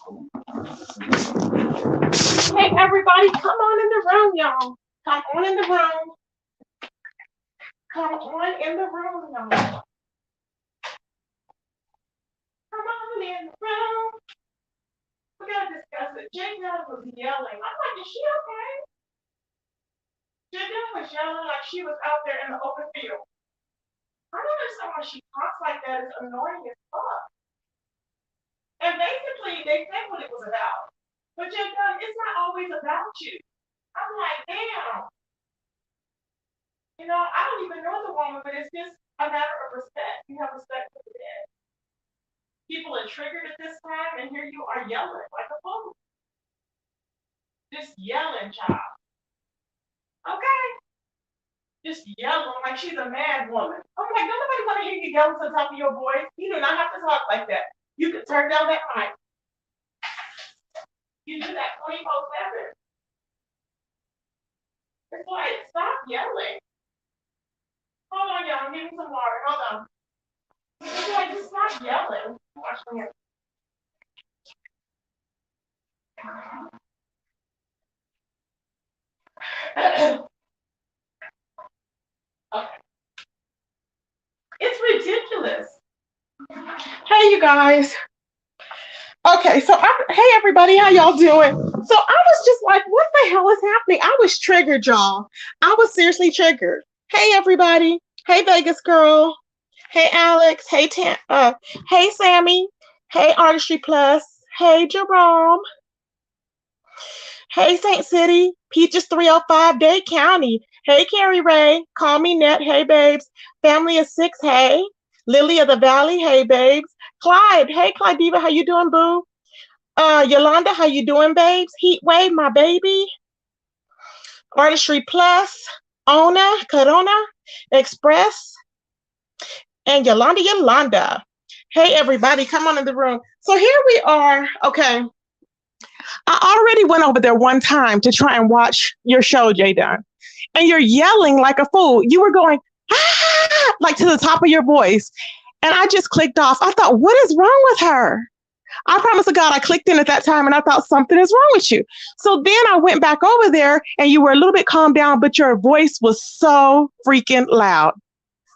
Hey, everybody, come on in the room, y'all. Come on in the room. Come on in the room, y'all. Come on in the room. We gotta discuss it. Jay Dunn was yelling. I'm like, is she okay? Jay Dunn was yelling like she was out there in the open field. I don't understand why she talks like that. It's annoying as fuck. And basically, they said what it was about. But Jay Dunn, it's not always about you. I'm like, damn. I don't even know the woman, but it's just a matter of respect. You have respect for the dead. People are triggered at this time, and here you are yelling like a fool. Just yelling, child. Okay? Just yelling like she's a mad woman. I'm like, don't nobody want to hear you yelling to the top of your voice. You do not have to talk like that. You can turn down that mic. You do that 24/7. It's like, stop yelling. Hold on, y'all. I'm getting some water. Hold on. It's like, just stop yelling. Watch me here. Okay. It's ridiculous. Hey, you guys. Okay, so hey everybody, how y'all doing? So I was just like, what the hell is happening? I was triggered, y'all. I was seriously triggered. Hey everybody. Hey Vegas girl. Hey Alex. Hey hey Sammy. Hey Artistry Plus. Hey Jerome. Hey Saint City. Peaches 305 Dade County. Hey Carrie Ray. Call me Net. Hey babes. Family of 6. Hey. Lily of the Valley. Hey babes. Clyde. Hey Clyde Diva. How you doing, boo? Yolanda, how you doing, babes? Heat Wave, my baby. Artistry Plus, Ona, Corona, Express, and Yolanda. Hey, everybody, come on in the room. So here we are. Okay. I already went over there one time to try and watch your show, Jay Dunn. And you're yelling like a fool. You were going, ah, like to the top of your voice. And I just clicked off. I thought, what is wrong with her? I promise to God, I clicked in at that time and I thought something is wrong with you. So then I went back over there and you were a little bit calmed down, but your voice was so freaking loud.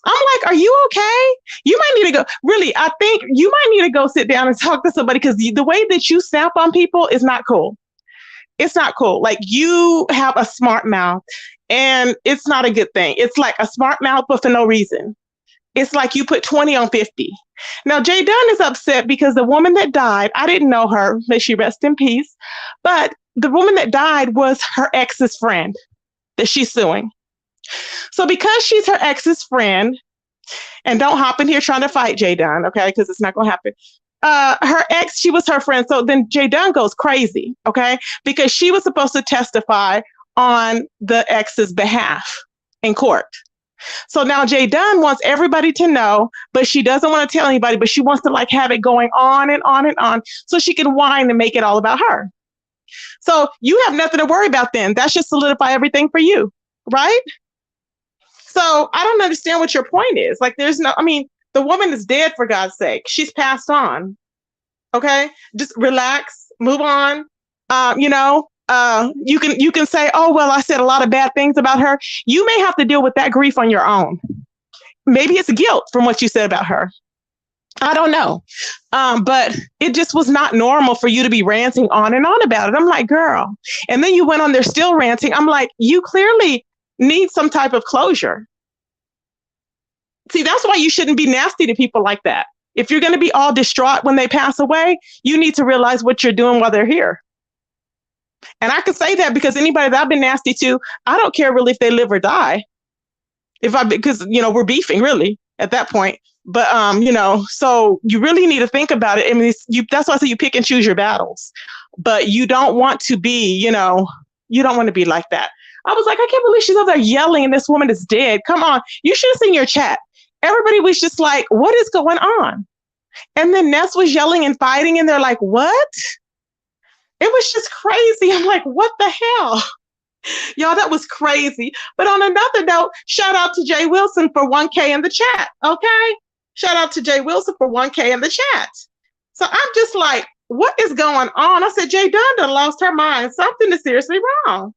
I'm like, are you okay? You might need to go. Really, I think you might need to go sit down and talk to somebody because the way that you snap on people is not cool. It's not cool. Like you have a smart mouth and it's not a good thing. It's like a smart mouth, but for no reason. It's like you put 20 on 50. Now, Jay Dunn is upset because the woman that died, I didn't know her, may she rest in peace, but the woman that died was her ex's friend that she's suing. So because she's her ex's friend, and don't hop in here trying to fight Jay Dunn, okay, because it's not going to happen. Her ex, she was her friend. So then Jay Dunn goes crazy, okay, because she was supposed to testify on the ex's behalf in court. So now Jay Dunn wants everybody to know, but she doesn't want to tell anybody, but she wants to like have it going on and on and on so she can whine and make it all about her. So you have nothing to worry about then. That should solidify everything for you, right? So I don't understand what your point is. Like the woman is dead for God's sake. She's passed on. Okay? Just relax, move on. You can say, oh, well, I said a lot of bad things about her. You may have to deal with that grief on your own. Maybe it's guilt from what you said about her. I don't know. But it just was not normal for you to be ranting on and on about it. I'm like, girl. And then you went on there still ranting. I'm like, you clearly need some type of closure. See, that's why you shouldn't be nasty to people like that. If you're going to be all distraught when they pass away, you need to realize what you're doing while they're here. And I can say that because anybody that I've been nasty to, I don't care really if they live or die. Because we're beefing really at that point. But, so you really need to think about it. I mean, that's why I say you pick and choose your battles. But you don't want to be, you don't want to be like that. I was like, I can't believe she's over there yelling and this woman is dead. Come on. You should have seen your chat. Everybody was just like, what is going on? And then Ness was yelling and fighting and they're like, what? It was just crazy. I'm like, what the hell? Y'all, that was crazy. But on another note, shout out to Jay Wilson for 1K in the chat. Okay. Shout out to Jay Wilson for 1K in the chat. So I'm just like, what is going on? I said, Jay Dunn done lost her mind. Something is seriously wrong.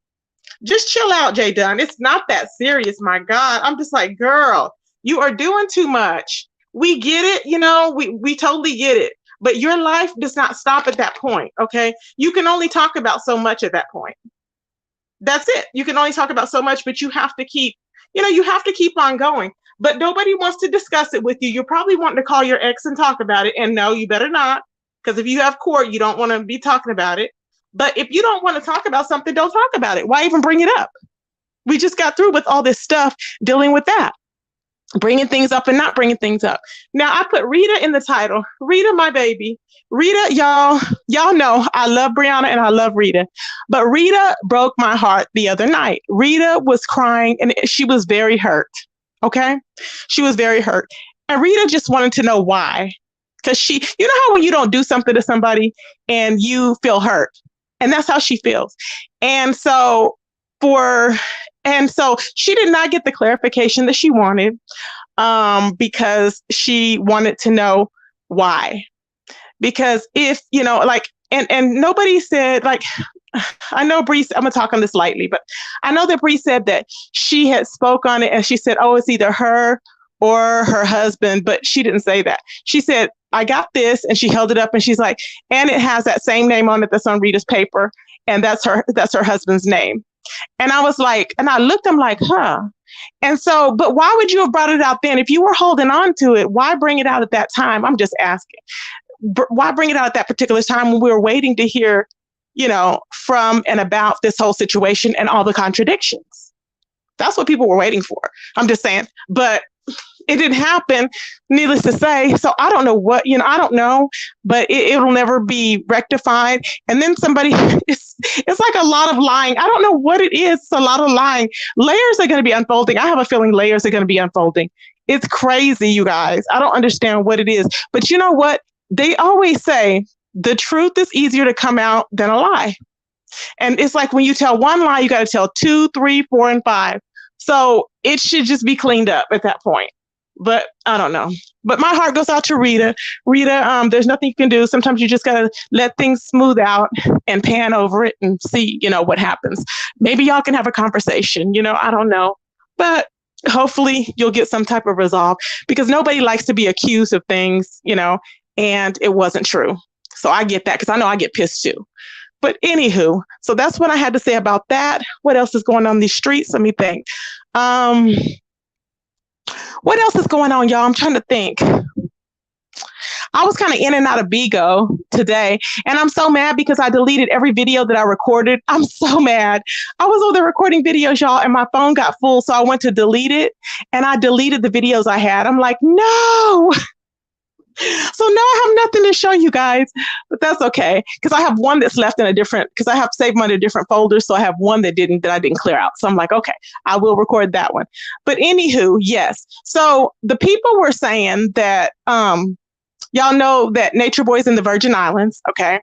Just chill out, Jay Dunn. It's not that serious, my God. I'm just like, girl, you are doing too much. We get it, we totally get it. But your life does not stop at that point, okay? You can only talk about so much at that point. That's it. You can only talk about so much, but you have to keep on going. But nobody wants to discuss it with you. You're probably wanting to call your ex and talk about it. And no, you better not. Because if you have court, you don't want to be talking about it. But if you don't want to talk about something, don't talk about it. Why even bring it up? We just got through with all this stuff dealing with that. Bringing things up and not bringing things up. Now, I put Rita in the title. Rita, my baby. Rita, y'all know I love Brianna and I love Rita. But Rita broke my heart the other night. Rita was crying and she was very hurt. Okay? She was very hurt. And Rita just wanted to know why. Because you know how when you don't do something to somebody and you feel hurt? And that's how she feels. And so she did not get the clarification that she wanted because she wanted to know why. Because if, and nobody said, like, I know Bree, I'm going to talk on this lightly, but I know that Bree said that she had spoke on it and she said, oh, it's either her or her husband, but she didn't say that. She said, I got this, and she held it up and she's like, and it has that same name on it that's on Rita's paper, and that's her husband's name. And I was like, and I looked, I'm like, huh. And so, but why would you have brought it out then? If you were holding on to it, why bring it out at that time? I'm just asking. Why bring it out at that particular time when we were waiting to hear, from and about this whole situation and all the contradictions? That's what people were waiting for. I'm just saying. But it didn't happen, needless to say. So I don't know what, I don't know, but it'll never be rectified. And then somebody, it's like a lot of lying. I don't know what it is. It's a lot of lying. Layers are going to be unfolding. I have a feeling layers are going to be unfolding. It's crazy, you guys. I don't understand what it is. But you know what? They always say the truth is easier to come out than a lie. And it's like when you tell one lie, you got to tell 2, 3, 4, and 5. So it should just be cleaned up at that point. But I don't know. But my heart goes out to Rita. Rita, there's nothing you can do. Sometimes you just got to let things smooth out and pan over it and see, what happens. Maybe y'all can have a conversation, I don't know. But hopefully you'll get some type of resolve, because nobody likes to be accused of things, and it wasn't true. So I get that, because I know I get pissed too. But anywho, so that's what I had to say about that. What else is going on these streets? Let me think. What else is going on, y'all? I'm trying to think. I was kind of in and out of Bigo today, and I'm so mad because I deleted every video that I recorded. I'm so mad. I was over there recording videos, y'all, and my phone got full, so I went to delete it, and I deleted the videos I had. I'm like, no. So now I have nothing to show you guys, but that's okay, because I have one that's left in because I have saved them in a different folder. So I have one that I didn't clear out. So I'm like, okay, I will record that one. But anywho, yes. So the people were saying that, y'all know that Nature Boy's in the Virgin Islands, okay,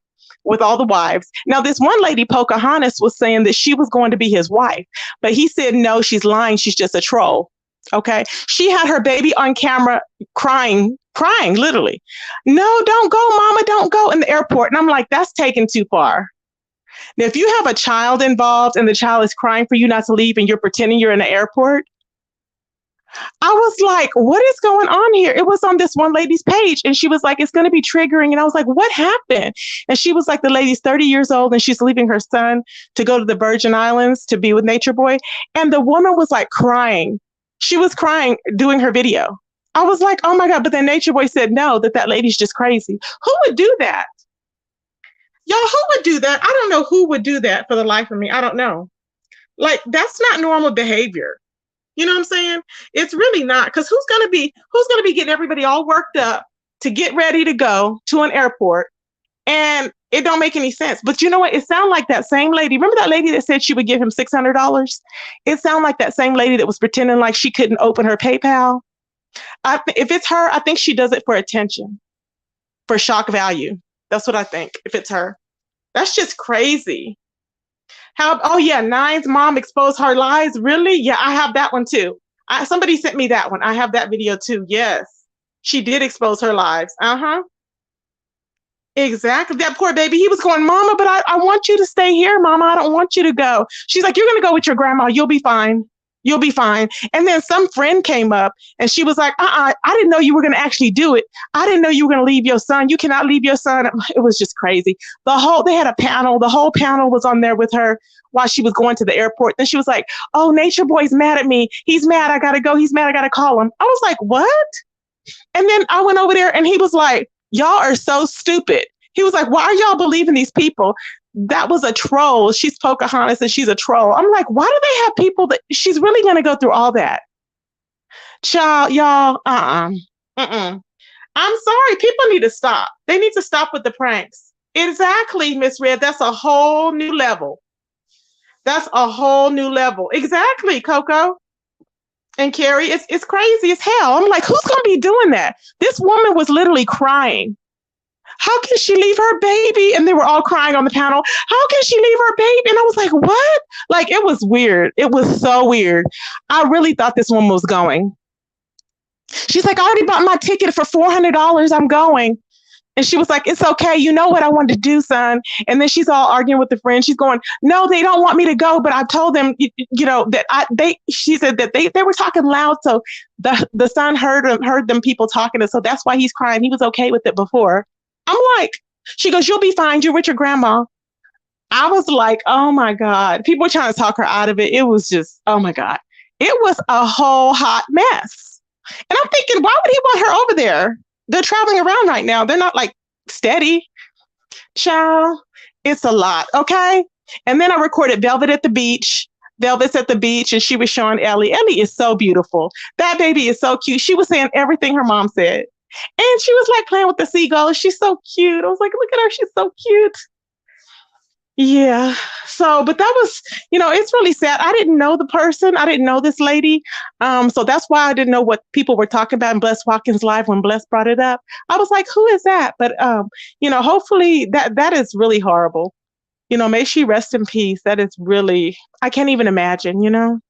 with all the wives. Now, this one lady, Pocahontas, was saying that she was going to be his wife, but he said, no, she's lying. She's just a troll. Okay. She had her baby on camera crying, literally. No, don't go, mama, don't go, in the airport. And I'm like, that's taken too far. Now, if you have a child involved and the child is crying for you not to leave and you're pretending you're in the airport, I was like, what is going on here? It was on this one lady's page and she was like, it's going to be triggering. And I was like, what happened? And she was like, the lady's 30 years old and she's leaving her son to go to the Virgin Islands to be with Nature Boy. And the woman was like crying. She was crying doing her video. I was like, oh my God. But then Nature Boy said, no, that lady's just crazy. Who would do that? Y'all, who would do that? I don't know who would do that for the life of me. I don't know. Like, that's not normal behavior. You know what I'm saying? It's really not, because who's gonna be getting everybody all worked up to get ready to go to an airport, and it don't make any sense. But you know what? It sounded like that same lady. Remember that lady that said she would give him $600? It sounded like that same lady that was pretending like she couldn't open her PayPal. If it's her, I think she does it for attention, for shock value. That's what I think. If it's her, that's just crazy. Oh yeah, Nine's mom exposed her lies. Really? Yeah, I have that one too. Somebody sent me that one. I have that video too. Yes, she did expose her lies. Exactly. That poor baby. He was going, Mama, but I want you to stay here, Mama. I don't want you to go. She's like, you're going to go with your grandma. You'll be fine. You'll be fine. And then some friend came up and she was like, I didn't know you were going to actually do it. I didn't know you were going to leave your son. You cannot leave your son. It was just crazy. They had a panel. The whole panel was on there with her while she was going to the airport. Then she was like, oh, Nature Boy's mad at me. He's mad. I got to go. He's mad. I got to call him. I was like, what? And then I went over there and he was like, y'all are so stupid. He was like, why are y'all believing these people? That was a troll. She's Pocahontas and she's a troll. I'm like, why do they have people that she's really going to go through all that? Child, y'all, uh-uh. I'm sorry. People need to stop. They need to stop with the pranks. Exactly, Miss Red. That's a whole new level. That's a whole new level. Exactly, Coco. And Carrie, it's crazy as hell. I'm like, who's going to be doing that? This woman was literally crying. How can she leave her baby? And they were all crying on the panel. How can she leave her baby? And I was like, what? Like, it was weird. It was so weird. I really thought this woman was going. She's like, I already bought my ticket for $400. I'm going. And she was like, it's okay. You know what I wanted to do, son. And then she's all arguing with the friend. She's going, no, they don't want me to go. But I told them, that she said that they were talking loud. So the son heard them people talking. And so that's why he's crying. He was okay with it before. I'm like, she goes, you'll be fine. You're with your grandma. I was like, oh my God. People were trying to talk her out of it. It was just, oh my God. It was a whole hot mess. And I'm thinking, why would he want her over there? They're traveling around right now. They're not like steady. Child, it's a lot. Okay. And then I recorded Velvet at the beach. Velvet's at the beach and she was showing Ellie. Ellie is so beautiful. That baby is so cute. She was saying everything her mom said. And she was like playing with the seagulls. She's so cute. I was like, look at her. She's so cute. Yeah. So, but that was, it's really sad. I didn't know the person. I didn't know this lady. So that's why I didn't know what people were talking about in Bless Watkins Live when Bless brought it up. I was like, who is that? But, hopefully that is really horrible. May she rest in peace. That is really, I can't even imagine.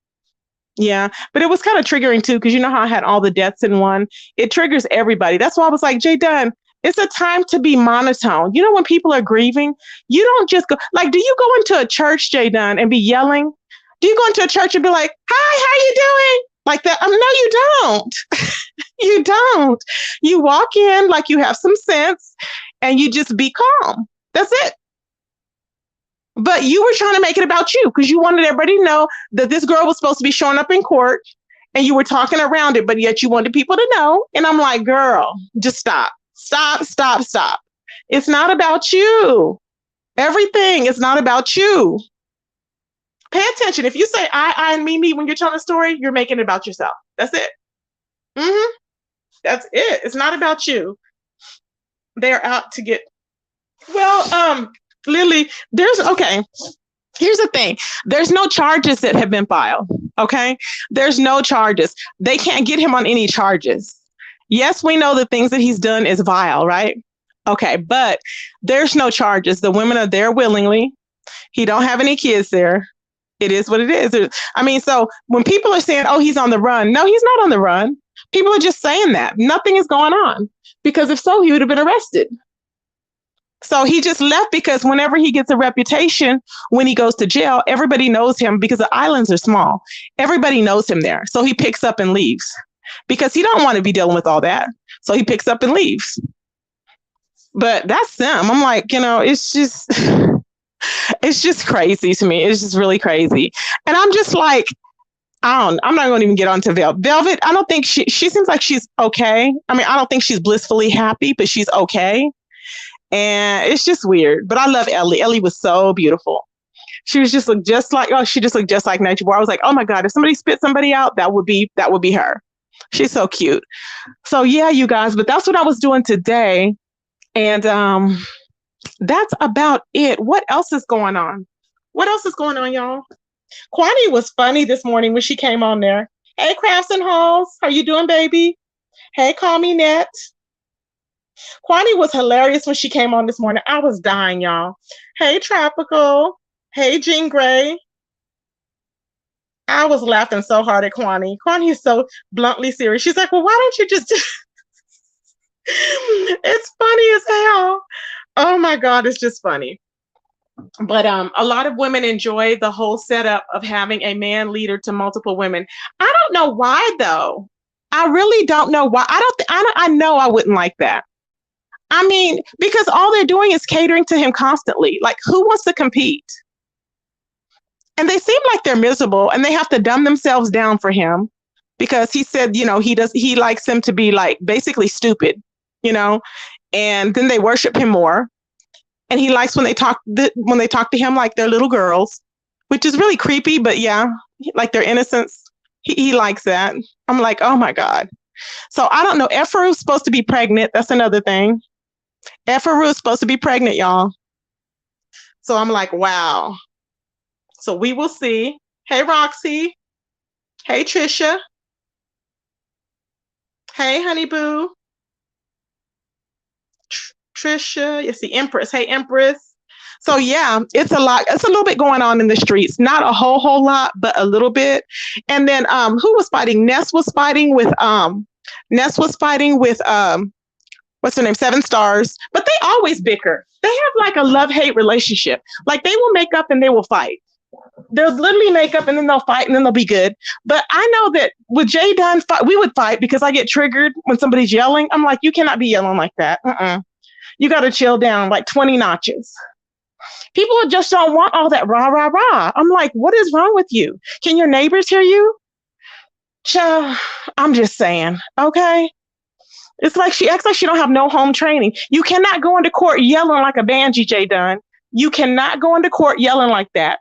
Yeah, but it was kind of triggering too, because you know how I had all the deaths in one. It triggers everybody. That's why I was like, Jay Dunn, it's a time to be monotone. When people are grieving, you don't just go like, do you go into a church, Jay Dunn, and be yelling? Do you go into a church and be like, hi, how you doing? Like that? No, you don't. You don't. You walk in like you have some sense and you just be calm. That's it. But you were trying to make it about you because you wanted everybody to know that this girl was supposed to be showing up in court and you were talking around it, but yet you wanted people to know. And I'm like, girl, just stop. Stop. It's not about you. Everything is not about you. Pay attention. If you say I, and me when you're telling a story, you're making it about yourself. That's it. That's it. It's not about you. They're out to get, Lily, here's the thing. There's no charges that have been filed. Okay. There's no charges. They can't get him on any charges. Yes, we know the things that he's done is vile, right? Okay. But there's no charges. The women are there willingly. He don't have any kids there. It is what it is. So when people are saying, oh, he's on the run. No, he's not on the run. People are just saying that. Nothing is going on because if so, he would have been arrested. So he just left because whenever he gets a reputation, when he goes to jail, everybody knows him because the islands are small. Everybody knows him there. So he picks up and leaves because he don't want to be dealing with all that. So he picks up and leaves. But that's them. I'm like, it's just crazy to me. It's just really crazy. And I'm just like, I'm not going to even get onto Velvet. I don't think she seems like she's okay. I mean, I don't think she's blissfully happy, but she's okay. And it's just weird. But I love Ellie. Ellie was so beautiful. She was just looked just like Nature Boy. I was like, oh my God, if somebody spit somebody out, that would be her. She's so cute. So yeah, you guys, but that's what I was doing today. And that's about it. What else is going on? Y'all? Kwani was funny this morning when she came on there. Hey, Crafts and Halls. How you doing, baby? Hey, call me Net. Kwani was hilarious when she came on this morning. I was dying, y'all. Hey, Tropical. Hey, Jean Grey. I was laughing so hard at Kwani. Kwani is so bluntly serious. She's like, well, why don't you just... It's funny as hell. Oh my God, it's just funny. But a lot of women enjoy the whole setup of having a man leader to multiple women. I don't know why though. I really don't know why. I know I wouldn't like that. I mean, because all they're doing is catering to him constantly. Like, who wants to compete? And they seem like they're miserable and they have to dumb themselves down for him because he said, he likes them to be like basically stupid, you know, and then they worship him more. And he likes when they talk to him like they're little girls, which is really creepy, but yeah, like their innocence. He likes that. I'm like, oh my God. So I don't know. Efaru's supposed to be pregnant. That's another thing. Efaru is supposed to be pregnant, y'all. So I'm like, wow. So we will see. Hey, Roxy. Hey, Trisha. Hey, Honey Boo. Trisha. It's the Empress. Hey, Empress. So yeah, it's a lot. It's a little bit going on in the streets. Not a whole lot, but a little bit. And then who was fighting? Ness was fighting with what's her name? Seven Stars. But they always bicker. They have like a love-hate relationship. Like they will make up and they will fight. They'll literally make up and then they'll fight and then they'll be good. But I know that with Jay Dunn, we would fight because I get triggered when somebody's yelling. I'm like, you cannot be yelling like that. You got to chill down like 20 notches. People just don't want all that rah, rah, rah. I'm like, what is wrong with you? Can your neighbors hear you? Child, I'm just saying, okay? It's like she acts like she don't have no home training. You cannot go into court yelling like a banshee, Jay Dunn. You cannot go into court yelling like that.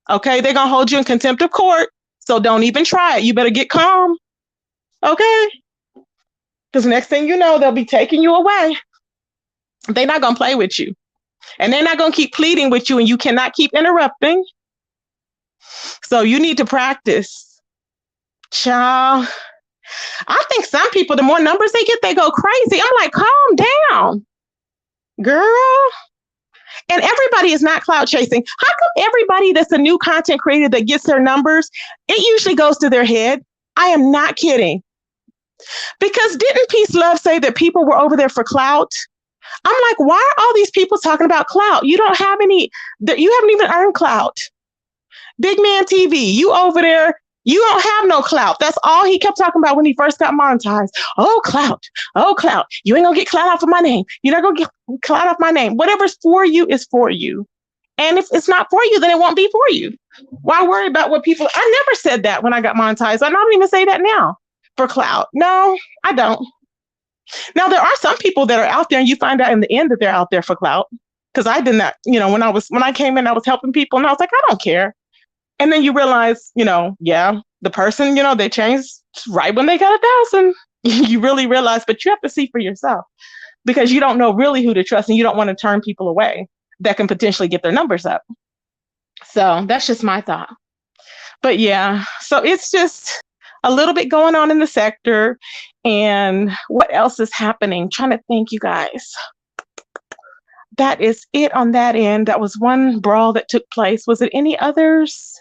Okay, they're gonna hold you in contempt of court. So don't even try it. You better get calm. Okay? Because next thing you know, they'll be taking you away. They're not gonna play with you. And they're not gonna keep pleading with you, and you cannot keep interrupting. So you need to practice. Child. I think some people, the more numbers they get, they go crazy. I'm like, calm down, girl. And everybody is not cloud chasing. How come everybody that's a new content creator that gets their numbers, it usually goes to their head? I am not kidding. Because didn't Peace Love say that people were over there for clout? I'm like, why are all these people talking about clout? You don't have any, you haven't even earned clout. Big Man TV, you over there, you don't have no clout. That's all he kept talking about when he first got monetized. Oh, clout. Oh, clout. You ain't gonna get clout off of my name. You're not gonna get clout off my name. Whatever's for you is for you. And if it's not for you, then it won't be for you. Why worry about what people, I never said that when I got monetized. I don't even say that now for clout. No, I don't. Now, there are some people that are out there and you find out in the end that they're out there for clout. Because I did that, when I came in, I was helping people and I was like, I don't care. And then you realize, yeah, the person, they changed right when they got 1,000. You really realize, but you have to see for yourself because you don't know really who to trust and you don't want to turn people away that can potentially get their numbers up. So that's just my thought. But yeah, so it's just a little bit going on in the sector. And what else is happening? I'm trying to think, you guys. That is it on that end. That was one brawl that took place. Was it any others?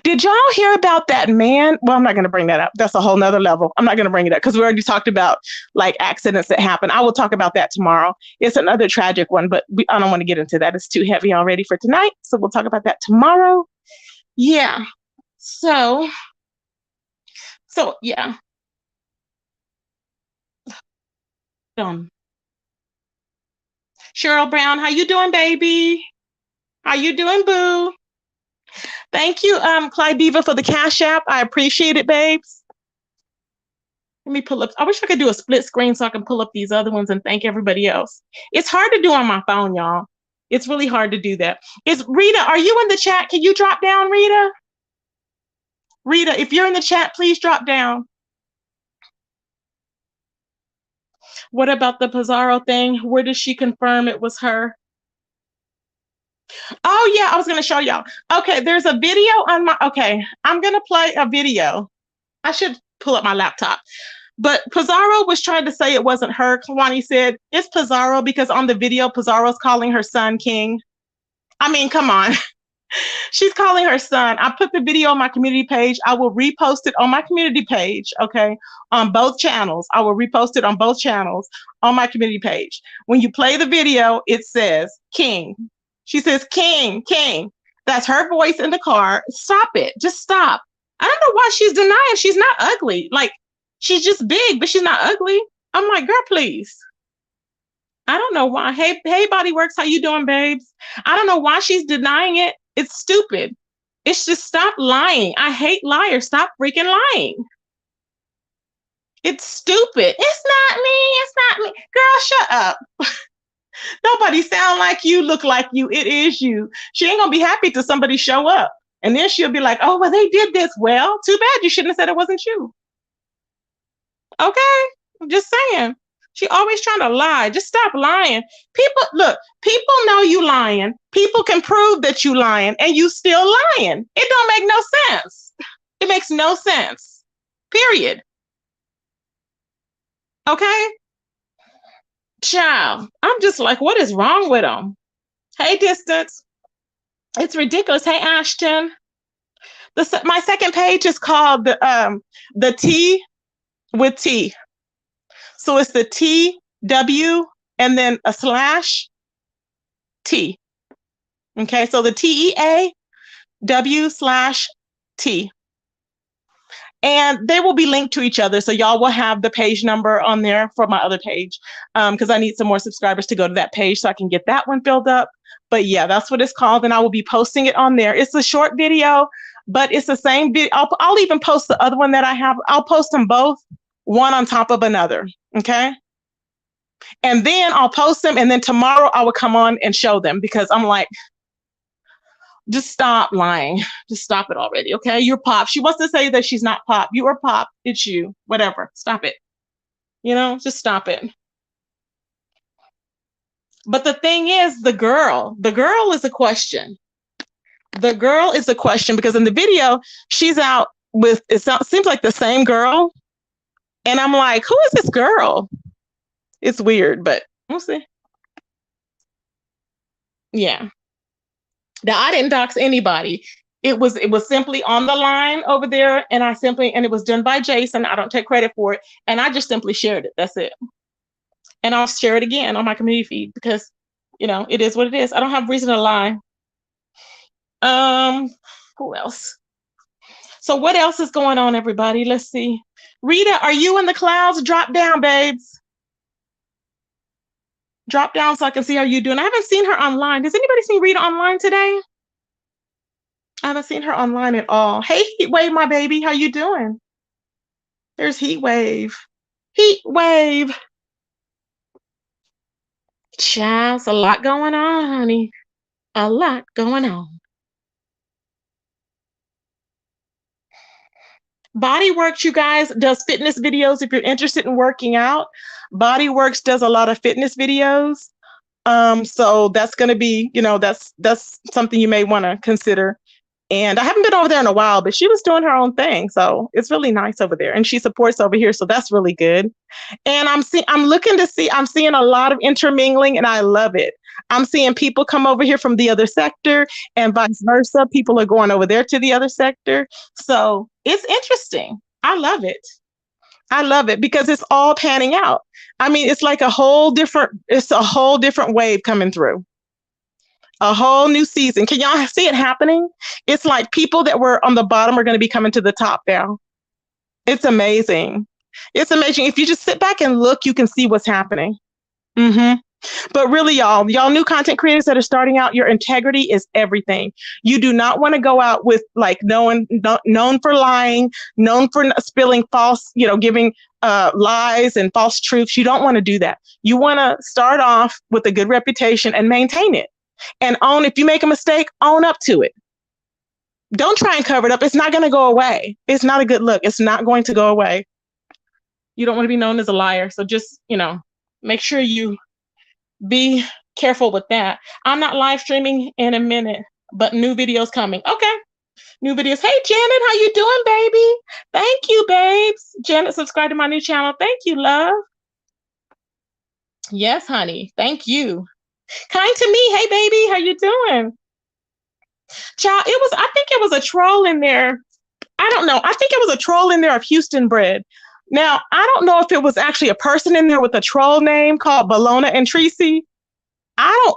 Did y'all hear about that man? Well, I'm not going to bring that up. That's a whole nother level. I'm not going to bring it up because we already talked about like accidents that happen. I will talk about that tomorrow. It's another tragic one, but I don't want to get into that. It's too heavy already for tonight. So we'll talk about that tomorrow. Yeah. So yeah. Cheryl Brown, how you doing, baby? How you doing, boo? Thank you, Clyde Diva, for the Cash App. I appreciate it, babes. Let me pull up. I wish I could do a split screen so I can pull up these other ones and thank everybody else. It's hard to do on my phone, y'all. It's really hard to do that. Rita, are you in the chat? Can you drop down, Rita? Rita, if you're in the chat, please drop down. What about the Pizarro thing? Where does she confirm it was her? Oh, yeah, I was going to show y'all. Okay, there's a video on I'm going to play a video. I should pull up my laptop. But Pizarro was trying to say it wasn't her. Kwani said, it's Pizarro because on the video, Pizarro's calling her son King. I mean, come on. She's calling her son. I put the video on my community page. I will repost it on my community page, okay, on both channels. I will repost it on both channels on my community page. When you play the video, it says King. She says, King, King. That's her voice in the car. Stop it. Just stop. I don't know why she's denying she's not ugly. Like, she's just big, but she's not ugly. I'm like, girl, please. I don't know why. Hey, Body Works, how you doing, babes? I don't know why she's denying it. It's stupid. It's just stop lying. I hate liars. Stop freaking lying. It's stupid. It's not me. It's not me. Girl, shut up. Nobody sound like you, look like you. It is you. She ain't gonna be happy till somebody show up. And then she'll be like, oh, well, they did this. Well, too bad you shouldn't have said it wasn't you. Okay? I'm just saying. She always trying to lie. Just stop lying. People know you lying. People can prove that you lying and you still lying. It don't make no sense. It makes no sense. Period. Okay? Child, I'm just like, what is wrong with them? Hey, Distance. It's ridiculous. Hey, Ashton. My second page is called the T with T. So it's the TW and then a slash T. Okay, so the TEAW/T. And they will be linked to each other. So y'all will have the page number on there for my other page, because I need some more subscribers to go to that page so I can get that one filled up. But yeah, that's what it's called. And I will be posting it on there. It's a short video, but it's the same video. I'll even post the other one that I have. I'll post them both, one on top of another. Okay. And then I'll post them. And then tomorrow I will come on and show them, because I'm like, just stop lying. Just stop it already. Okay. You're Pop. She wants to say that she's not Pop. You are Pop. It's you. Whatever. Stop it. Just stop it. But the thing is, the girl is a question. The girl is a question, because in the video, she's out with, seems like the same girl. And I'm like, who is this girl? It's weird, but we'll see. Yeah. Now, I didn't dox anybody. It was simply on the line over there, and it was done by Jason. I don't take credit for it, and I just simply shared it. That's it. And I'll share it again on my community feed, because it is what it is. I don't have reason to lie. Who else? So what else is going on, everybody? Let's see. Rita, are you in the clouds? Drop down, babes. Drop down so I can see how you're doing. I haven't seen her online. Has anybody seen Rita online today? I haven't seen her online at all. Hey, Heatwave, my baby. How you doing? There's Heatwave. Heatwave. Child, it's a lot going on, honey. A lot going on. Bodyworks, you guys, does fitness videos. If you're interested in working out, Bodyworks does a lot of fitness videos. So that's going to be, that's something you may want to consider. And I haven't been over there in a while, but she was doing her own thing. So it's really nice over there. And she supports over here. So that's really good. And I'm seeing a lot of intermingling, and I love it. I'm seeing people come over here from the other sector and vice versa. People are going over there to the other sector. So it's interesting. I love it. I love it because it's all panning out. I mean, it's like a whole different wave coming through. A whole new season. Can y'all see it happening? It's like people that were on the bottom are going to be coming to the top now. It's amazing. It's amazing. If you just sit back and look, you can see what's happening. But really, y'all new content creators that are starting out, your integrity is everything. You do not want to go out with like known for lying, known for spilling false, giving lies and false truths. You don't want to do that. You want to start off with a good reputation and maintain it. And if you make a mistake, own up to it. Don't try and cover it up. It's not going to go away. It's not a good look. It's not going to go away. You don't want to be known as a liar. So just, make sure you be careful with that. I'm not live streaming in a minute, but new videos coming. Okay. New videos. Hey, Janet, how you doing, baby? Thank you, babes. Janet, subscribe to my new channel. Thank you, love. Yes, honey. Thank you. Kind to me. Hey, baby. How you doing? Child, I think it was a troll in there. I don't know. I think it was a troll in there of Houston bread. Now, I don't know if it was actually a person in there with a troll name called Bologna and Tracy.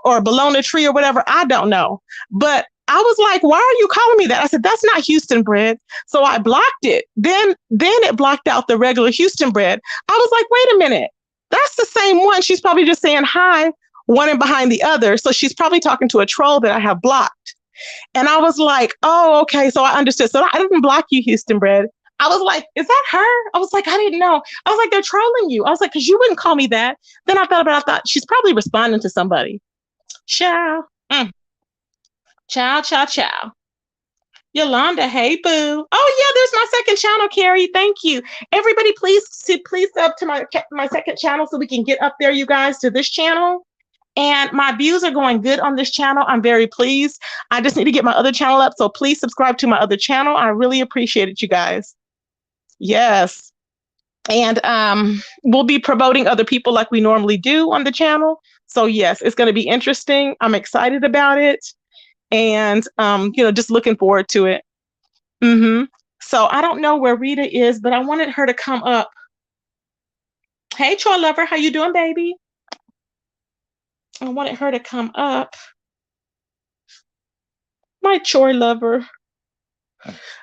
Or Bologna Tree or whatever. I don't know. But I was like, why are you calling me that? I said, that's not Houston bread. So I blocked it. Then it blocked out the regular Houston bread. I was like, wait a minute. That's the same one. She's probably just saying hi, one and behind the other. So she's probably talking to a troll that I have blocked. And I was like, oh, okay. So I understood. So I didn't block you, Houston bread. I was like, is that her? I was like, I didn't know. I was like, they're trolling you. I was like, because you wouldn't call me that. Then I thought she's probably responding to somebody. Ciao. Ciao, ciao, ciao. Yolanda, hey boo. Oh yeah, there's my second channel, Carrie. Thank you. Everybody, please sub to my second channel so we can get up there, you guys, to this channel. And my views are going good on this channel. I'm very pleased. I just need to get my other channel up. So please subscribe to my other channel. I really appreciate it, you guys. Yes. And we'll be promoting other people like we normally do on the channel. So yes, it's going to be interesting. I'm excited about it. And, just looking forward to it. So I don't know where Rita is, but I wanted her to come up. Hey, Troy Lover, how you doing, baby? I wanted her to come up. My Troy Lover.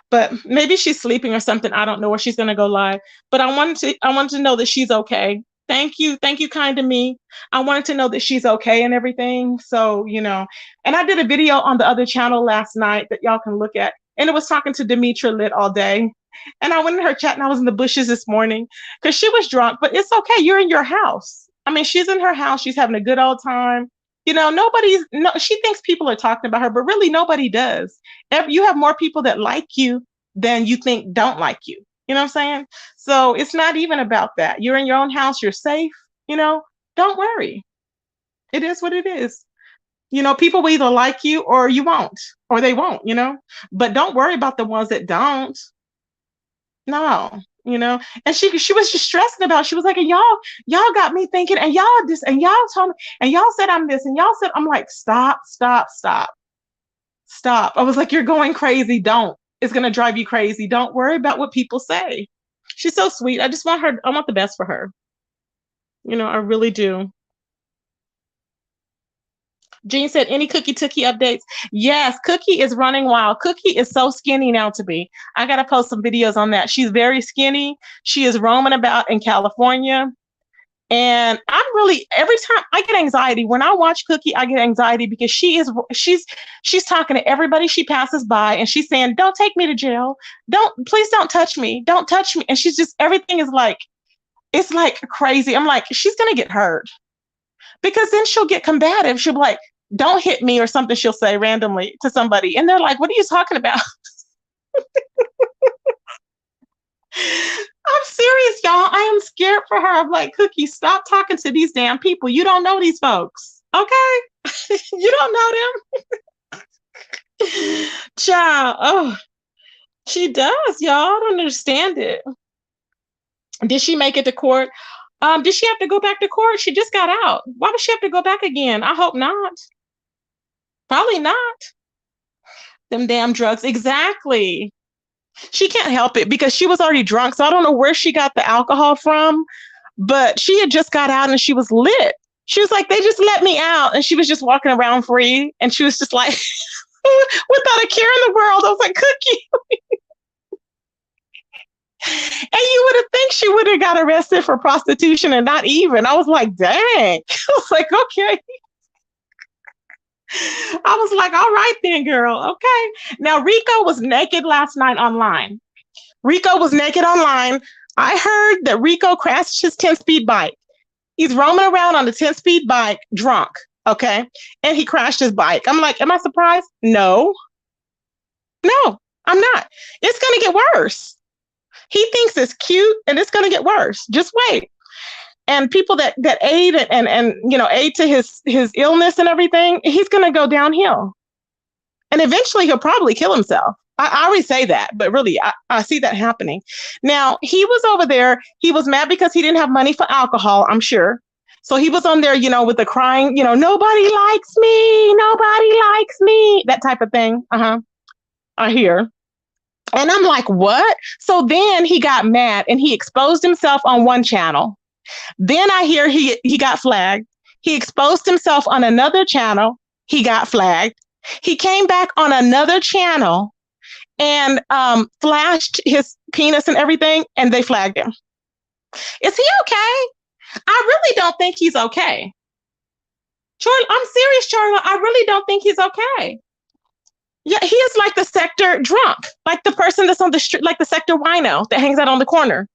But maybe she's sleeping or something. I don't know where she's going to go live. But I wanted to know that she's okay. Thank you, kind of me. I wanted to know that she's okay and everything. So, and I did a video on the other channel last night that y'all can look at. And it was talking to Demetra Lit all day. And I went in her chat and I was in the bushes this morning because she was drunk. But it's okay. You're in your house. I mean, she's in her house. She's having a good old time. She thinks people are talking about her, but really nobody does. You have more people that like you than you think don't like you. You know what I'm saying? So it's not even about that. You're in your own house. You're safe. Don't worry. It is what it is. People will either like you or you won't, or they won't, but don't worry about the ones that don't. No, and she was just stressing about it. She was like, and y'all got me thinking, and y'all this, and y'all told me, and y'all said I'm this, and y'all said, I'm like, stop. I was like, you're going crazy. Don't. It's going to drive you crazy. Don't worry about what people say. She's so sweet. I want the best for her. I really do. Jean said, any Cookie Tookie updates? Yes, Cookie is running wild. Cookie is so skinny now to be. I got to post some videos on that. She's very skinny. She is roaming about in California. And every time I get anxiety, when I watch Cookie, I get anxiety because she's talking to everybody she passes by and she's saying, don't take me to jail. Please don't touch me. Don't touch me. And she's just, everything is like, it's like crazy. I'm like, she's going to get hurt because then she'll get combative. She'll be like, don't hit me or something. She'll say randomly to somebody. And they're like, what are you talking about? I'm serious, y'all. I am scared for her. I'm like, Cookie, stop talking to these damn people. You don't know these folks. Okay? You don't know them. Child. Oh, she does, y'all. I don't understand it. Did she make it to court? Did she have to go back to court? She just got out. Why does she have to go back again? I hope not. Probably not. Them damn drugs. Exactly. She can't help it because she was already drunk. So I don't know where she got the alcohol from, but she had just got out and she was lit. She was like, they just let me out. And she was just walking around free. And she was just like, without a care in the world. I was like, Cookie. And you would have think she would have got arrested for prostitution and not even. I was like, dang. I was like, okay. I was like, all right then, girl. Okay. Now, Rico was naked last night online. Rico was naked online. I heard that Rico crashed his 10-speed bike. He's roaming around on the 10-speed bike drunk. Okay. And he crashed his bike. I'm like, am I surprised? No, I'm not. It's going to get worse. He thinks it's cute and it's going to get worse. Just wait. And people that aid and aid to his illness and everything, he's going to go downhill. And eventually he'll probably kill himself. I already say that, but really, I see that happening. Now, he was over there. He was mad because he didn't have money for alcohol, I'm sure. So he was on there, with the crying, nobody likes me, that type of thing. I hear. And I'm like, what? So then he got mad and he exposed himself on one channel. Then I hear he got flagged. He exposed himself on another channel. He got flagged. He came back on another channel and flashed his penis and everything, and they flagged him. Is he okay? I really don't think he's okay. Charlie, I'm serious, Charlie. I really don't think he's okay. Yeah, he is like the sector drunk, like the person that's on the street, like the sector wino that hangs out on the corner.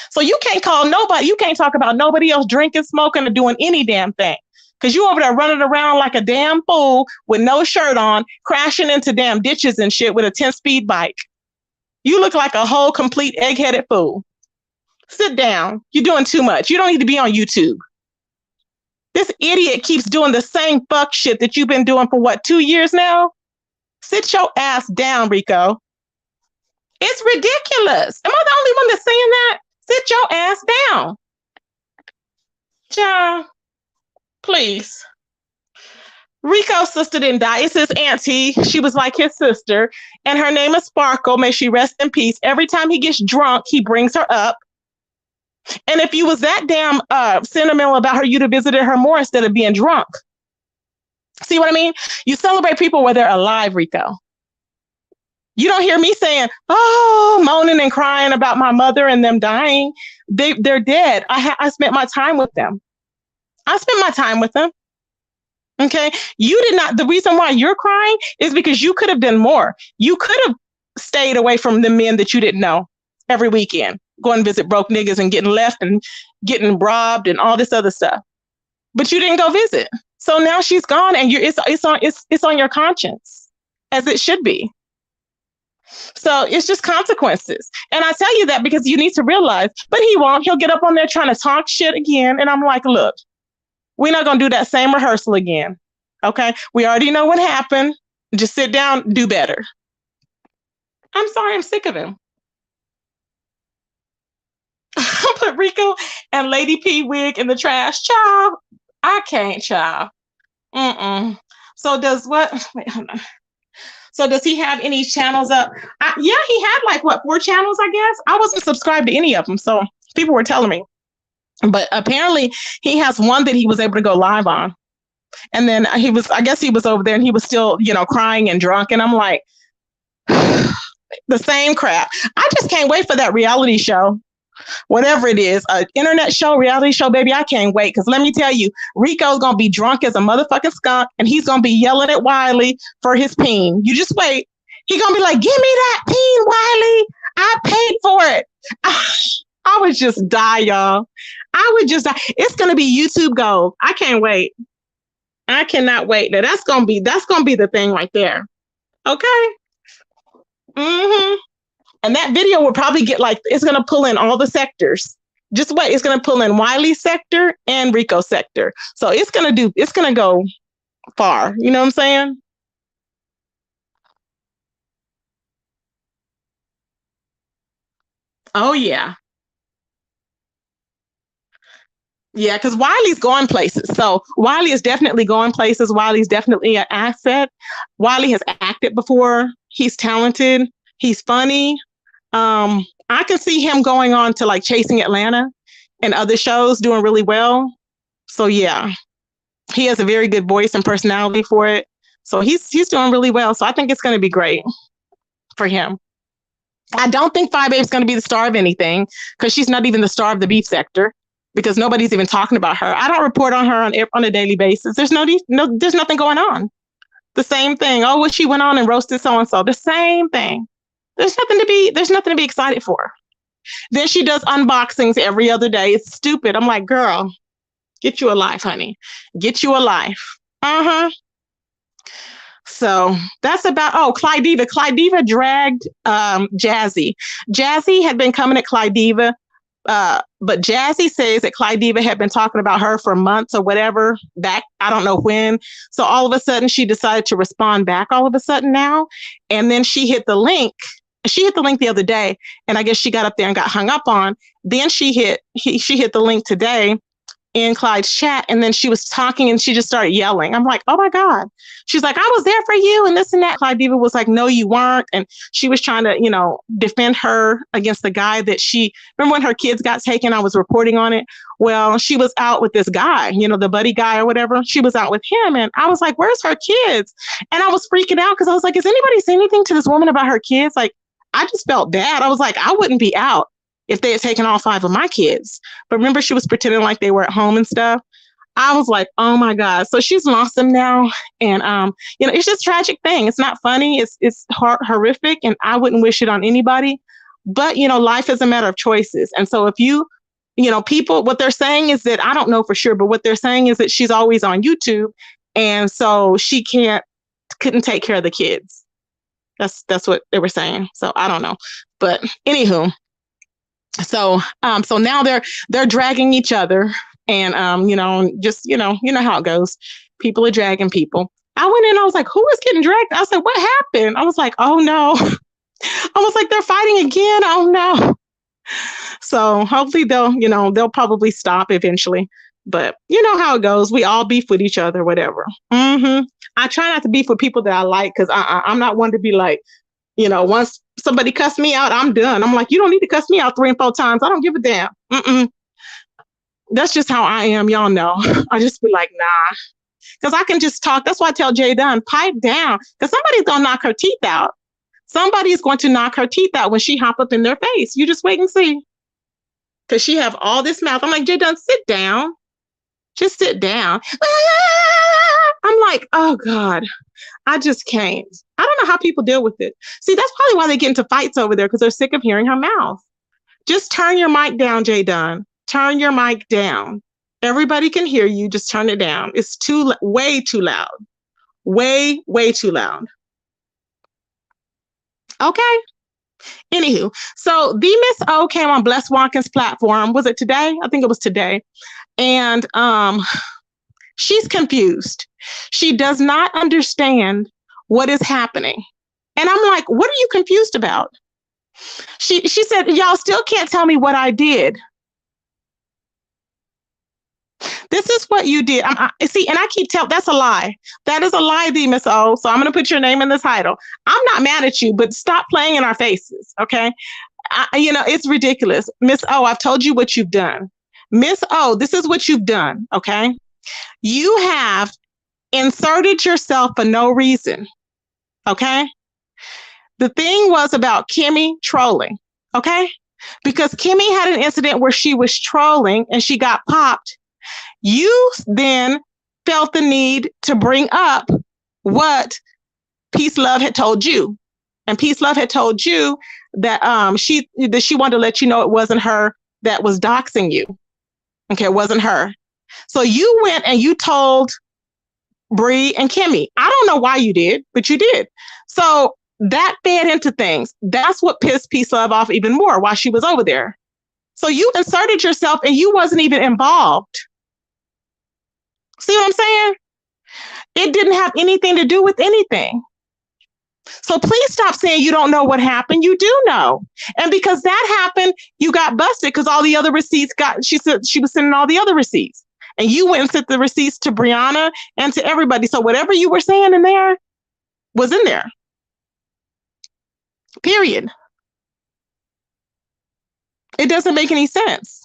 So you can't call nobody, you can't talk about nobody else drinking, smoking, or doing any damn thing. Because you over there running around like a damn fool with no shirt on, crashing into damn ditches and shit with a 10-speed bike. You look like a whole complete egg-headed fool. Sit down. You're doing too much. You don't need to be on YouTube. This idiot keeps doing the same fuck shit that you've been doing for what, 2 years now? Sit your ass down, Rico. It's ridiculous. Am I the only one that's saying that? Sit your ass down. Child, please. Rico's sister didn't die. It's his auntie. She was like his sister. And her name is Sparkle. May she rest in peace. Every time he gets drunk, he brings her up. And if you was that damn sentimental about her, you'd have visited her more instead of being drunk. See what I mean? You celebrate people where they're alive, Rico. You don't hear me saying, oh, moaning and crying about my mother and them dying. They're dead. I spent my time with them. I spent my time with them. Okay. You did not. The reason why you're crying is because you could have done more. You could have stayed away from the men that you didn't know every weekend, going to visit broke niggas and getting left and getting robbed and all this other stuff. But you didn't go visit. So now she's gone and it's on your conscience, as it should be. So it's just consequences. And I tell you that because you need to realize, but he won't. He'll get up on there trying to talk shit again. And I'm like, look, we're not going to do that same rehearsal again. Okay. We already know what happened. Just sit down, do better. I'm sorry. I'm sick of him. I'll put Rico and Lady P wig in the trash. Child, I can't, child. So does what? Wait, hold on. So does he have any channels up? Yeah, he had like 4 channels, I guess. I wasn't subscribed to any of them. So people were telling me. But apparently he has one that he was able to go live on. And then I guess he was over there and he was still, crying and drunk. And I'm like, the same crap. I just can't wait for that reality show. Whatever it is, an internet show, reality show, baby, I can't wait. Because let me tell you, Rico's going to be drunk as a motherfucking skunk and he's going to be yelling at Wiley for his peen. You just wait. He's going to be like, give me that peen, Wiley. I paid for it. I would just die, y'all. I would just die. It's going to be YouTube gold. I can't wait. I cannot wait. Now that's going to be the thing right there. Okay. Mm-hmm. And that video will probably get it's going to pull in all the sectors. Just wait. It's going to pull in Wiley's sector and Rico's sector. So it's going to go far. You know what I'm saying? Oh, yeah. Yeah, because Wiley's going places. So Wiley is definitely going places. Wiley's definitely an asset. Wiley has acted before. He's talented. He's funny. I can see him going on to Chasing Atlanta and other shows doing really well. So yeah, he has a very good voice and personality for it. So he's doing really well. So I think it's going to be great for him. I don't think Five Babe's going to be the star of anything because she's not even the star of the beef sector because nobody's even talking about her. I don't report on her on a daily basis. There's there's nothing going on. The same thing. Oh, well, she went on and roasted so-and-so. The same thing. There's nothing to be excited for. Then she does unboxings every other day. It's stupid. I'm like, girl, get you a life, honey. Get you a life. So that's about, Clyde Diva. Clyde Diva dragged Jazzy. Jazzy had been coming at Clyde Diva, but Jazzy says that Clyde Diva had been talking about her for months or whatever back, I don't know when. So all of a sudden she decided to respond back all of a sudden now. And then she hit the link. She hit the link the other day, and I guess she got up there and got hung up on. Then she hit the link today in Clyde's chat. And then she was talking and she just started yelling. I'm like, oh my God. She's like, I was there for you and this and that. Clyde Diva was like, no, you weren't. And she was trying to, defend her against the guy that remember when her kids got taken, I was reporting on it. Well, she was out with this guy, the buddy guy or whatever. She was out with him. And I was like, where's her kids? And I was freaking out because I was like, is anybody saying anything to this woman about her kids? Like, I just felt bad. I was like, I wouldn't be out if they had taken all 5 of my kids. But remember, she was pretending like they were at home and stuff. I was like, oh my God. So she's lost them now. And, it's just a tragic thing. It's not funny. It's horrific. And I wouldn't wish it on anybody. But, life is a matter of choices. And so if people, what they're saying is that, I don't know for sure, but what they're saying is that she's always on YouTube. And so she couldn't take care of the kids. That's what they were saying. So I don't know. But anywho, so now they're dragging each other. And, just, how it goes. People are dragging people. I went in, I was like, who is getting dragged? I said, what happened? I was like, oh no. I was like, they're fighting again. Oh no. So hopefully they'll probably stop eventually. But you know how it goes. We all beef with each other, whatever. I try not to beef with people that I like because I'm not one to be like, once somebody cuss me out, I'm done. I'm like, you don't need to cuss me out 3 and 4 times. I don't give a damn. That's just how I am. Y'all know. I just be like, nah, because I can just talk. That's why I tell Jay Dunn, pipe down, because somebody's going to knock her teeth out. Somebody's going to knock her teeth out when she hop up in their face. You just wait and see. Because she have all this mouth. I'm like, Jay Dunn, sit down. Just sit down. I'm like, oh God, I just can't. I don't know how people deal with it. See, that's probably why they get into fights over there, because they're sick of hearing her mouth. Just turn your mic down, Jay Dunn. Turn your mic down. Everybody can hear you. Just turn it down. It's way too loud. Way, way too loud. Okay. Anywho, so the Miss O came on Bless Watkins' platform. Was it today? I think it was today. And she's confused. She does not understand what is happening. And I'm like, what are you confused about? She said, y'all still can't tell me what I did. This is what you did. See, and I keep telling, that's a lie. That is a lie, the Miss O. So I'm going to put your name in the title. I'm not mad at you, but stop playing in our faces. Okay. It's ridiculous. Miss O, I've told you what you've done. Miss O, this is what you've done. Okay. You have inserted yourself for no reason. Okay. The thing was about Kimmy trolling. Okay. Because Kimmy had an incident where she was trolling and she got popped. You then felt the need to bring up what Peace Love had told you. And Peace Love had told you that she wanted to let you know it wasn't her that was doxing you. Okay, it wasn't her. So you went and you told Bree and Kimmy. I don't know why you did, but you did. So that fed into things. That's what pissed Peace Love off even more while she was over there. So you inserted yourself and you wasn't even involved. See what I'm saying? It didn't have anything to do with anything. So please stop saying you don't know what happened. You do know. And because that happened, you got busted because all the other receipts she said she was sending all the other receipts. And you went and sent the receipts to Brianna and to everybody. So whatever you were saying in there was in there. Period. It doesn't make any sense.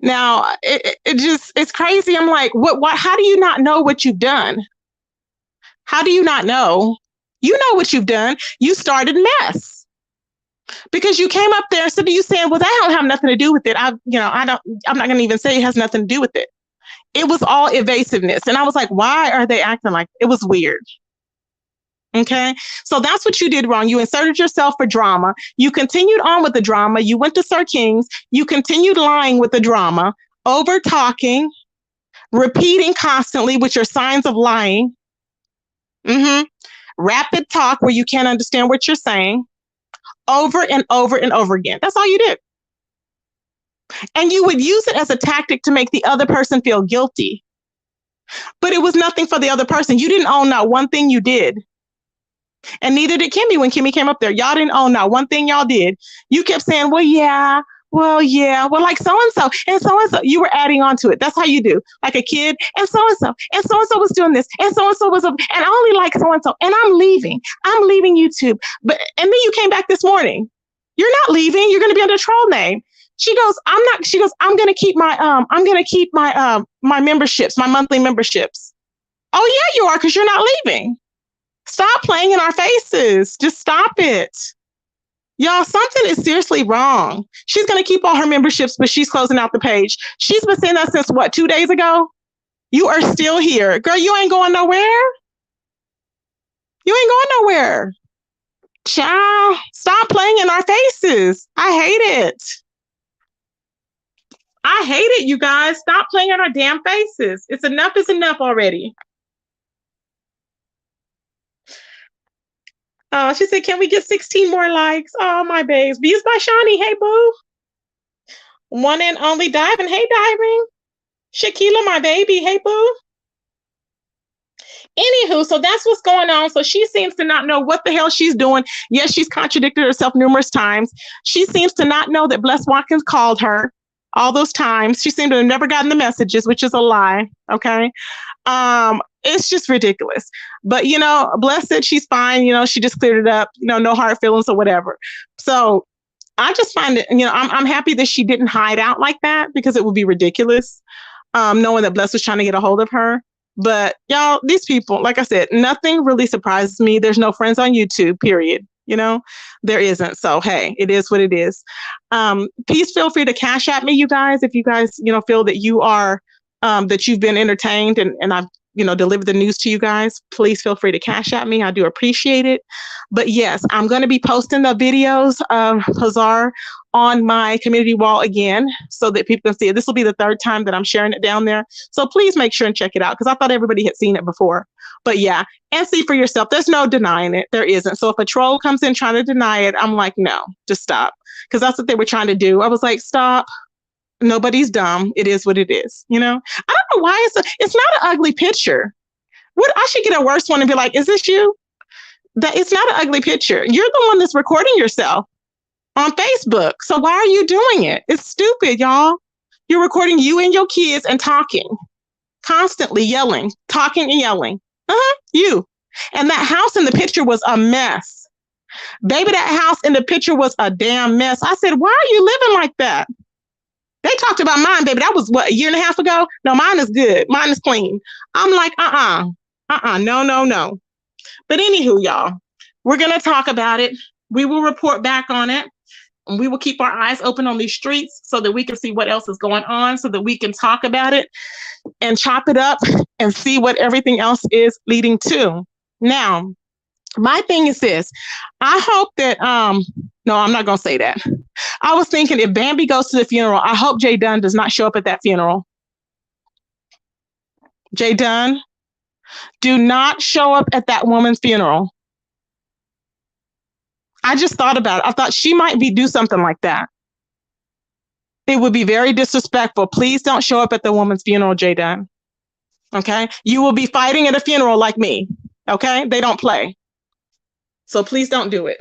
Now, it's crazy. I'm like, what, how do you not know what you've done? How do you not know? You know what you've done. You started mess because you came up there. Instead of you saying, well, that don't have nothing to do with it. I'm not going to even say it has nothing to do with it. It was all evasiveness. And I was like, why are they acting like it was weird? Okay. So that's what you did wrong. You inserted yourself for drama. You continued on with the drama. You went to Sir King's. You continued lying with the drama, over talking, repeating constantly, which are signs of lying. Rapid talk where you can't understand what you're saying over and over and over again. That's all you did. And you would use it as a tactic to make the other person feel guilty. But it was nothing for the other person. You didn't own not one thing you did. And neither did Kimmy when Kimmy came up there. Y'all didn't own not one thing y'all did. You kept saying, well, yeah, Well, yeah. Well, like so and so, you were adding on to it. That's how you do. Like a kid, and so and so was doing this, and so was, and I only like so and so, and I'm leaving. I'm leaving YouTube. But and then you came back this morning. You're not leaving. You're going to be under troll name. She goes, I'm not. She goes, I'm going to keep my memberships, my monthly memberships. Oh yeah, you are, because you're not leaving. Stop playing in our faces. Just stop it. Y'all, something is seriously wrong. She's going to keep all her memberships, but she's closing out the page. She's been saying that since what, 2 days ago? You are still here. Girl, you ain't going nowhere. You ain't going nowhere. Child, stop playing in our faces. I hate it. I hate it, you guys. Stop playing in our damn faces. It's enough is enough already. She said, can we get 16 more likes? Oh, my babes. Views by Shawnee. Hey, boo. One and only Diving. Hey, Diving. Shaquila, my baby. Hey, boo. Anywho, so that's what's going on. So she seems to not know what the hell she's doing. Yes, she's contradicted herself numerous times. She seems to not know that Bless Watkins called her all those times. She seemed to have never gotten the messages, which is a lie. Okay. It's just ridiculous. But, you know, Bless said she's fine. You know, she just cleared it up, you know, no hard feelings or whatever. So I just find it, you know, I'm happy that she didn't hide out like that, because it would be ridiculous, knowing that Bless was trying to get a hold of her. But y'all, these people, like I said, nothing really surprises me. There's no friends on YouTube, period. You know, there isn't. So, hey, it is what it is. Please feel free to cash at me, you guys, if you guys, you know, feel that you are, that you've been entertained and I've, you know, delivered the news to you guys. Please feel free to cash at me. I do appreciate it. But yes, I'm going to be posting the videos of Hazar on my community wall again, so that people can see it. This will be the third time that I'm sharing it down there. So please make sure and check it out, because I thought everybody had seen it before. But yeah, and see for yourself. There's no denying it. There isn't. So if a troll comes in trying to deny it, I'm like, no, just stop. Because that's what they were trying to do. I was like, stop. Nobody's dumb. It is what it is. You know, I don't know why it's not an ugly picture. What, I should get a worse one and be like, is this you? That it's not an ugly picture. You're the one that's recording yourself on Facebook. So why are you doing it? It's stupid, y'all. You're recording you and your kids and talking, constantly yelling, talking and yelling. You. And that house in the picture was a mess. Baby, that house in the picture was a damn mess. I said, why are you living like that? They talked about mine, baby. That was what, a year and a half ago? No, mine is good. Mine is clean. I'm like, no. But anywho, y'all, we're going to talk about it. We will report back on it. And we will keep our eyes open on these streets so that we can see what else is going on, so that we can talk about it and chop it up and see what everything else is leading to. Now, my thing is this. I hope that, no, I'm not going to say that. I was thinking, if Bambi goes to the funeral, I hope Jay Dunn does not show up at that funeral. Jay Dunn, do not show up at that woman's funeral. I just thought about it. I thought she might do something like that. It would be very disrespectful. Please don't show up at the woman's funeral, Jay Dunn. Okay? You will be fighting at a funeral like me. Okay? They don't play. So please don't do it.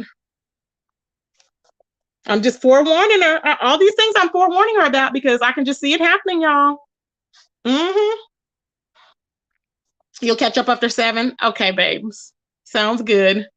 I'm just forewarning her. All these things I'm forewarning her about, because I can just see it happening, y'all. You'll catch up after 7? Okay, babes. Sounds good.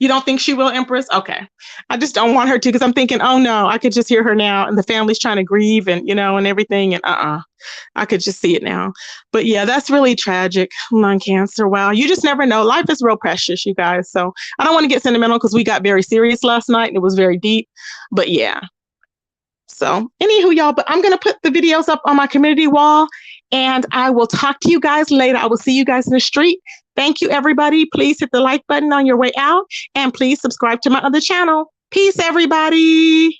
You don't think she will, Empress? Okay. I just don't want her to, because I'm thinking, oh no, I could just hear her now, and the family's trying to grieve and, you know, and everything. And I could just see it now. But yeah, that's really tragic. Lung cancer. Wow. You just never know. Life is real precious, you guys. So I don't want to get sentimental, because we got very serious last night and it was very deep. But yeah. So anywho, y'all, but I'm going to put the videos up on my community wall, and I will talk to you guys later. I will see you guys in the street. Thank you, everybody. Please hit the like button on your way out, and please subscribe to my other channel. Peace, everybody.